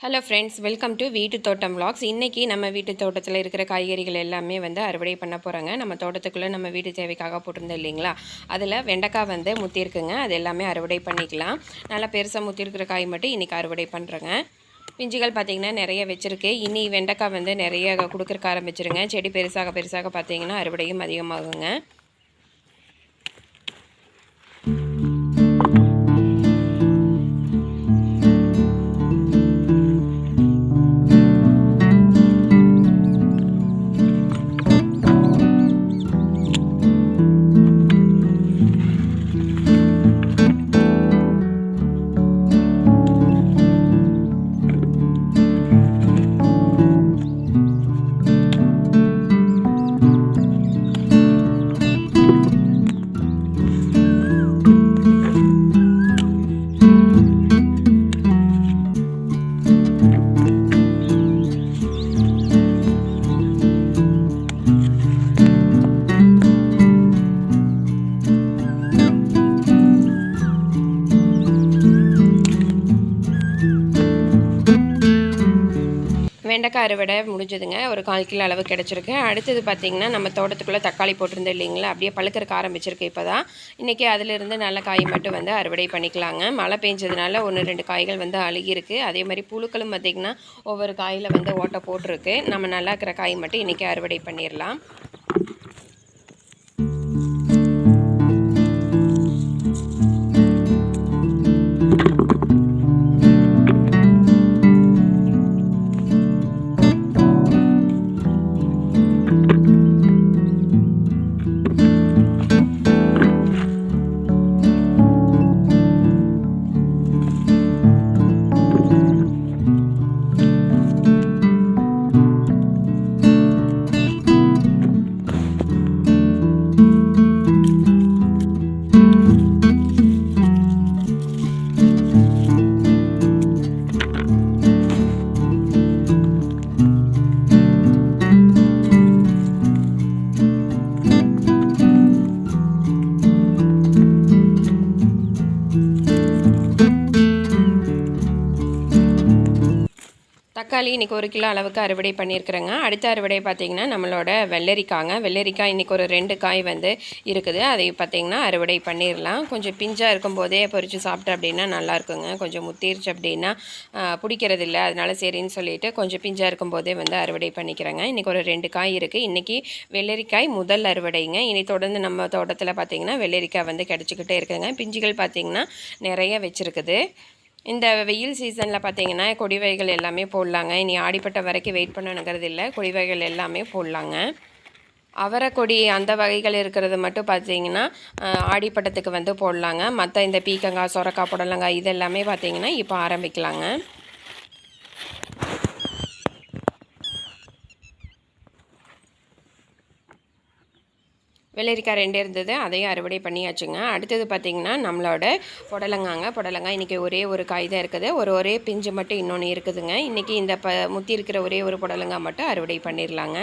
Hello friends, welcome to வீட்டு தோட்டம் vlogs. இன்றைக்கி நம்ம வீட்டு தோட்டத்தில் இருக்கிற காய்கறிகள் எல்லாமே அறுவடை பண்ண போகிறாங்க. நம்ம தோட்டத்துக்குள்ளே நம்ம வீட்டு தேவைக்காக போட்டிருந்தோம் இல்லைங்களா, அதில் வெண்டைக்காய் முத்திருக்குங்க. அது எல்லாமே அறுவடை பண்ணிக்கலாம். நல்லா பெருசாக முத்திருக்கிற காய் மட்டும் இன்றைக்கி அறுவடை பண்ணுறேங்க. பிஞ்சுகள் பார்த்திங்கன்னா நிறைய வச்சுருக்கு. இனி வெண்டைக்காய் நிறைய கொடுக்குறக்க ஆரம்பிச்சிருங்க. செடி பெருசாக பெருசாக பார்த்திங்கன்னா அறுவடையும் அதிகமாகுங்க. வெண்டைக்காய் அறுவடை முடிஞ்சதுங்க. ஒரு 1/4 கிலோ அளவு கிடச்சிருக்கு. அடுத்தது பார்த்திங்கன்னா நம்ம தோட்டத்துக்குள்ளே தக்காளி போட்டிருந்தோம் இல்லைங்களா, அப்படியே பழுக்கிறக்க ஆரம்பிச்சிருக்கு. இப்போ தான் இன்றைக்கி அதிலிருந்து நல்ல காய் மட்டும் அறுவடை பண்ணிக்கலாங்க. மழை பெஞ்சதுனால 1-2 காய்கள் அழுகிருக்கு. அதே மாதிரி புழுக்களும் பார்த்திங்கன்னா ஒவ்வொரு காயில் ஓட்டை போட்டிருக்கு. நம்ம நல்லா இருக்கிற காய் மட்டும் இன்றைக்கி அறுவடை பண்ணிடலாம். தக்காளி இன்றைக்கி 1 கிலோ அளவுக்கு அறுவடை பண்ணியிருக்கிறேங்க. அடுத்த அறுவடை பார்த்திங்கன்னா நம்மளோட வெள்ளரிக்காய் இன்றைக்கி ஒரு 2 காய் இருக்குது. அதை பார்த்திங்கன்னா அறுவடை பண்ணிடலாம். கொஞ்சம் பிஞ்சாக இருக்கும்போதே பொறிச்சு சாப்பிட்டேன் அப்படின்னா நல்லாயிருக்குங்க. கொஞ்சம் முத்திருச்சு அப்படின்னா பிடிக்கிறதில்ல. அதனால சரின்னு சொல்லிவிட்டு கொஞ்சம் பிஞ்சாக இருக்கும்போதே அறுவடை பண்ணிக்கிறேங்க. இன்றைக்கி ஒரு 2 காய் இருக்குது. இன்றைக்கி வெள்ளரிக்காய் முதல் அறுவடைங்க. இனி தொடர்ந்து நம்ம தோட்டத்தில் பார்த்திங்கன்னா வெள்ளரிக்காய் கிடச்சிக்கிட்டே இருக்குங்க. பிஞ்சுகள் பார்த்திங்கன்னா நிறைய வச்சுருக்குது. இந்த வெயில் சீசனில் பார்த்திங்கன்னா கொடி வகைகள் எல்லாமே போடலாங்க. இனி ஆடிப்பட்ட வரைக்கும் வெயிட் பண்ணணுங்கிறது இல்லை. கொடி வகைகள் எல்லாமே போடலாங்க. அவரைக்கொடி அந்த வகைகள் இருக்கிறது மட்டும் பார்த்திங்கன்னா ஆடிப்பட்டத்துக்கு போடலாங்க. மற்ற இந்த பீக்கங்காய், சொரக்காய், புடலங்காய் இதெல்லாமே பார்த்திங்கன்னா இப்போ ஆரம்பிக்கலாங்க. வெள்ளரிக்காய் 2 இருந்தது, அதையும் அறுவடை பண்ணியாச்சுங்க. அடுத்தது பார்த்திங்கன்னா நம்மளோட புடலங்காய் இன்றைக்கி ஒரே ஒரு காய் தான் இருக்குது. ஒரே பிஞ்சு மட்டும் இன்னொன்று இருக்குதுங்க. இன்றைக்கி இந்த முத்தி இருக்கிற ஒரே ஒரு புடலங்காய் மட்டும் அறுவடை பண்ணிடலாங்க.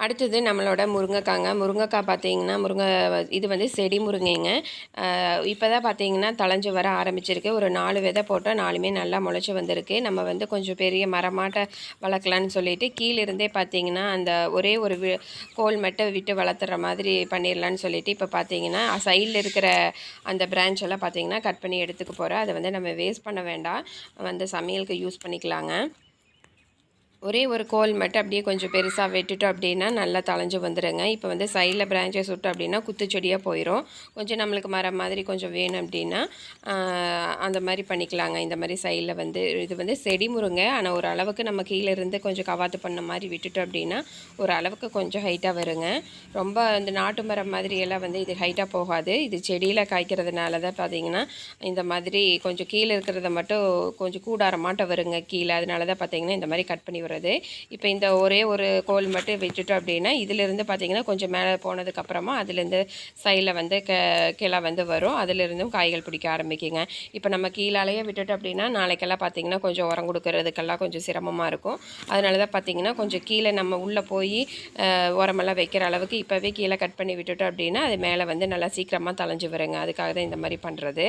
அடுத்தது நம்மளோட முருங்கைக்காய் பார்த்திங்கன்னா இது செடி முருங்கைங்க. இப்போ தான் பார்த்திங்கன்னா தளைஞ்சு வர ஆரம்பிச்சிருக்கு. ஒரு 4 விதை போட்டால் 4மே நல்லா முளைச்சி வந்திருக்கு. நம்ம கொஞ்சம் பெரிய மரமாட்ட வளர்க்கலான்னு சொல்லிட்டு கீழிருந்தே பார்த்திங்கன்னா அந்த ஒரே ஒரு கோல் மட்டும் விட்டு வளர்த்துற மாதிரி பண்ணிடலான்னு சொல்லிட்டு இப்போ பார்த்திங்கன்னா சைடில் இருக்கிற அந்த பிரான்ச் எல்லாம் பார்த்திங்கன்னா கட் பண்ணி எடுத்துக்க போகிறேன். அதை நம்ம வேஸ்ட் பண்ண வேண்டாம், சமையலுக்கு யூஸ் பண்ணிக்கலாங்க. ஒரே ஒரு கோல் மட்டும் அப்படியே கொஞ்சம் பெருசாக வெட்டுட்டோம் அப்படின்னா நல்லா தளைஞ்சு வந்துடுங்க. இப்போ சைடில் பிரான்ச்சஸ் விட்டோம் அப்படின்னா குத்துச்செடியாக போயிடும். கொஞ்சம் நம்மளுக்கு மரம் மாதிரி கொஞ்சம் வேணும் அப்படின்னா அந்த மாதிரி பண்ணிக்கலாங்க. இந்த மாதிரி சைடில் இது செடி முருங்கை. ஆனால் ஒரு அளவுக்கு நம்ம கீழே இருந்து கொஞ்சம் கவாத்து பண்ண மாதிரி விட்டுட்டோம் அப்படின்னா ஒரு அளவுக்கு கொஞ்சம் ஹைட்டாக வருங்க. ரொம்ப அந்த நாட்டு மரம் மாதிரியெல்லாம் இது ஹைட்டாக போகாது. இது செடியில் காய்க்கிறதுனால தான் பார்த்திங்கன்னா இந்த மாதிரி கொஞ்சம் கீழே இருக்கிறத மட்டும் கொஞ்சம் கூடார மாட்ட வருங்க கீழே. அதனால தான் பார்த்திங்கன்னா இந்த மாதிரி கட் பண்ணி விடுறது. இப்போ இந்த ஒரே ஒரு கோல் மட்டும் விட்டுட்டோம் அப்படின்னா இதிலிருந்து பார்த்திங்கன்னா கொஞ்சம் மேலே போனதுக்கப்புறமா அதுலேருந்து சைடில் வந்து கிளை வந்து வரும். அதிலிருந்தும் காய்கள் பிடிக்க ஆரம்பிக்குங்க. இப்போ நம்ம கீழாலேயே விட்டுட்டோம் அப்படின்னா நாளைக்கெல்லாம் பார்த்திங்கன்னா கொஞ்சம் உரம் கொடுக்கறதுக்கெல்லாம் கொஞ்சம் சிரமமாக இருக்கும். அதனால தான் பார்த்திங்கன்னா கொஞ்சம் கீழே நம்ம உள்ளே போய் உரமெல்லாம் வைக்கிற அளவுக்கு இப்போவே கீழே கட் பண்ணி விட்டுட்டோம் அப்படின்னா அது மேலே வந்து நல்லா சீக்கிரமாக தளைஞ்சு வருங்க. அதுக்காக தான் இந்த மாதிரி பண்ணுறது.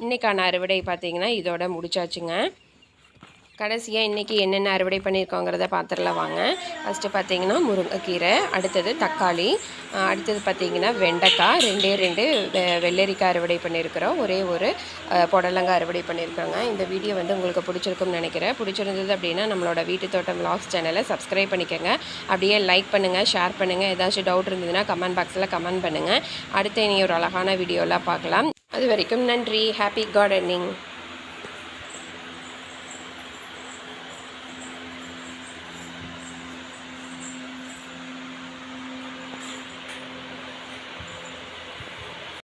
இன்றைக்கான அறுவடை பார்த்திங்கன்னா இதோட முடிச்சாச்சுங்க. கடைசியாக இன்றைக்கி என்னென்ன அறுவடை பண்ணியிருக்கோங்கிறத பார்த்துடலாம் வாங்க. ஃபஸ்ட்டு பார்த்திங்கன்னா முருங்கைக்கீரை, அடுத்தது தக்காளி, அடுத்தது பார்த்திங்கன்னா வெண்டைக்காய், 2 வெள்ளரிக்காய் அறுவடை பண்ணியிருக்கிறோம், ஒரே ஒரு புடலங்காய் அறுவடை பண்ணியிருக்கிறோங்க. இந்த வீடியோ வந்து உங்களுக்கு பிடிச்சிருக்கும்னு நினைக்கிறேன். பிடிச்சிருந்தது அப்படின்னா நம்மளோட வீட்டு தோட்டம் விலாக்ஸ் சேனலை சப்ஸ்கிரைப் பண்ணிக்கோங்க. அப்படியே லைக் பண்ணுங்கள், ஷேர் பண்ணுங்கள். ஏதாச்சும் டவுட் இருந்ததுன்னா கமெண்ட் பாக்ஸில் கமெண்ட் பண்ணுங்கள். அடுத்து இனி ஒரு அழகான வீடியோலாம் பார்க்கலாம். அது வரைக்கும் நன்றி. Happy gardening.